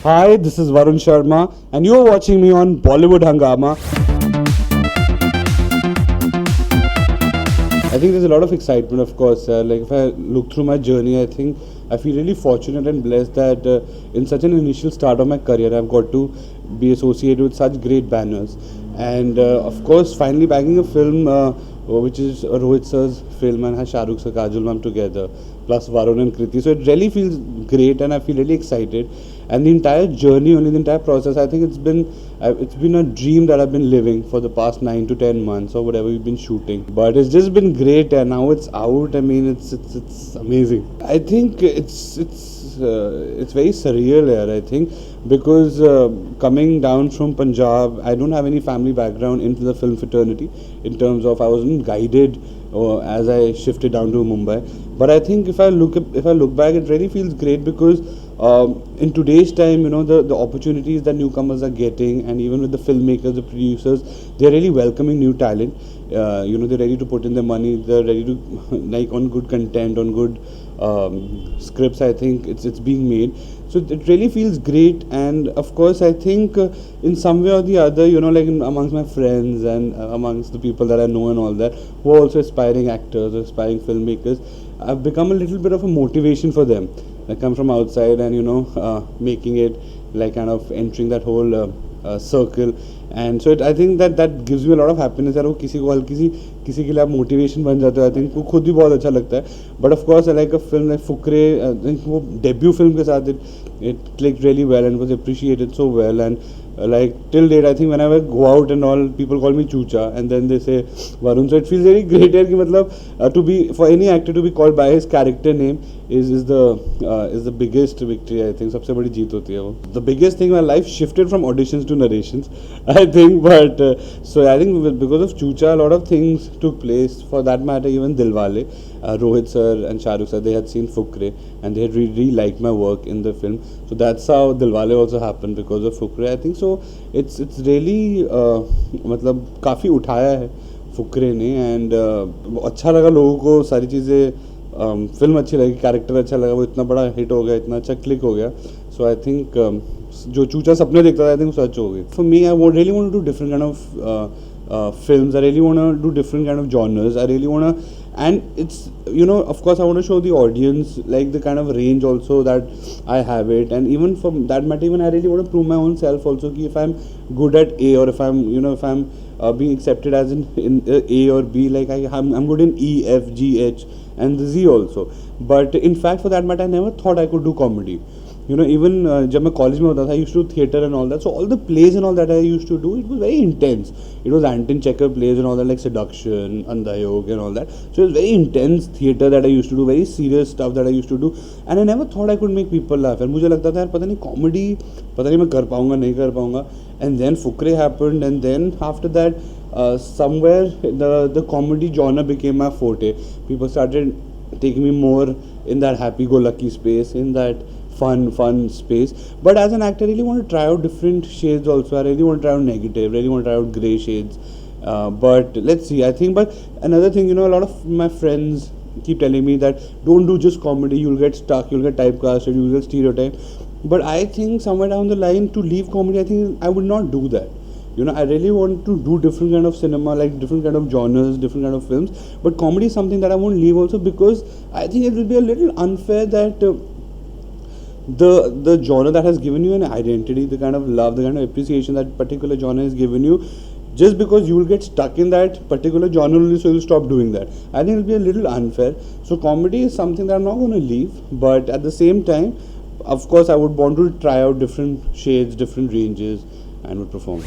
Hi, this is Varun Sharma, and you're watching me on Bollywood Hangama. I think there's a lot of excitement, of course. Like if I look through my journey, I think I feel really fortunate and blessed that in such an initial start of my career, I've got to be associated with such great banners. And of course, finally bagging a film which is Rohit sir's film and has Shah Rukh sir, Kajol ma'am together, plus Varun and Kriti. So it really feels great, and I feel really excited. And the entire journey, only the entire process, I think it's been a dream that I've been living for the past 9 to 10 months or whatever we've been shooting. But it's just been great, and now it's out. I mean, it's amazing. I think it's very surreal here. I think because coming down from Punjab, I don't have any family background into the film fraternity in terms of I wasn't guided as I shifted down to Mumbai. But I think if I look back, it really feels great because in today's time, the opportunities that newcomers are getting, and even with the filmmakers, the producers, they're really welcoming new talent. They're ready to put in their money. They're ready to like on good content, on good scripts. I think it's being made. So it really feels great, and of course, I think in some way or the other, like amongst my friends and amongst the people that I know and all that, who are also aspiring actors or aspiring filmmakers, I've become a little bit of a motivation for them. I come from outside and making it like kind of entering that whole circle, and so I think that gives me a lot of happiness यार वो किसी के लिए आप motivation बन जाते हो. I think वो खुद भी बहुत अच्छा लगता है. But of course I like a film like Fukrey. I think वो डेब्यू फिल्म के साथ it clicked really well and was appreciated so well, and like till date I think whenever I go out and all, people call me Chucha and then they say Varun. So it feels very great कि मतलब to be, for any actor to be called by his character name is the biggest victory. I think सबसे बड़ी जीत होती है वो. The biggest thing in my life shifted from auditions to narrations, I think. But so I think because of Chucha, a lot of things took place. For that matter, even Dilwale, Rohit sir and Shah Rukh sir, they had seen Fukre and they had really liked my work in the film. So that's how Dilwale also happened, because of Fukre, I think. So it's really मतलब काफ़ी उठाया है फुकरे ने, and अच्छा लगा लोगों को, सारी चीज़ें, फिल्म अच्छी लगी, कैरेक्टर अच्छा लगा, वो इतना बड़ा हिट हो गया, इतना अच्छा क्लिक हो गया. सो आई थिंक जो चूचा सपने देखता था, आई थिंक सच हो गई. For me I really want to do different kind of films. I really want to do different kind of genres. I really want to, and it's, of course I want to show the audience like the kind of range also that I have it, and even from that matter, even I really want to prove my own self also, ki if I'm good at A, or if I'm being accepted as in A or B, like I'm good in E, F, G, H and the Z also. But in fact, for that matter, I never thought I could do comedy. Even जब मैं college में होता था, I used to do theatre and all that. So all the plays and all that I used to do, it was very intense. It was Anton Chekhov plays and all that, like Seduction, Andhayog and all that. So it was very intense theatre that I used to do, very serious stuff that I used to do, and I never thought I could make people laugh. And मुझे लगता था यार पता नहीं comedy, पता नहीं मैं कर पाऊँगा नहीं कर पाऊँगा. And then Fukre happened, and then after that somewhere the comedy genre became my forte. People started taking me more in that happy-go-lucky space, in that fun space. But as an actor, I really want to try out different shades also. I really want to try out negative, really want to try out grey shades. But let's see. I think, but another thing, a lot of my friends keep telling me that don't do just comedy, you'll get stuck, you'll get typecasted, you'll get stereotyped. But I think somewhere down the line, to leave comedy, I think I would not do that. I really want to do different kind of cinema, like different kind of genres, different kind of films. But comedy is something that I won't leave also, because I think it will be a little unfair that the genre that has given you an identity, the kind of love, the kind of appreciation that particular genre has given you, just because you will get stuck in that particular genre only, so you'll stop doing that. I think it will be a little unfair. So comedy is something that I'm not going to leave, but at the same time, of course, I would want to try out different shades, different ranges, and would perform.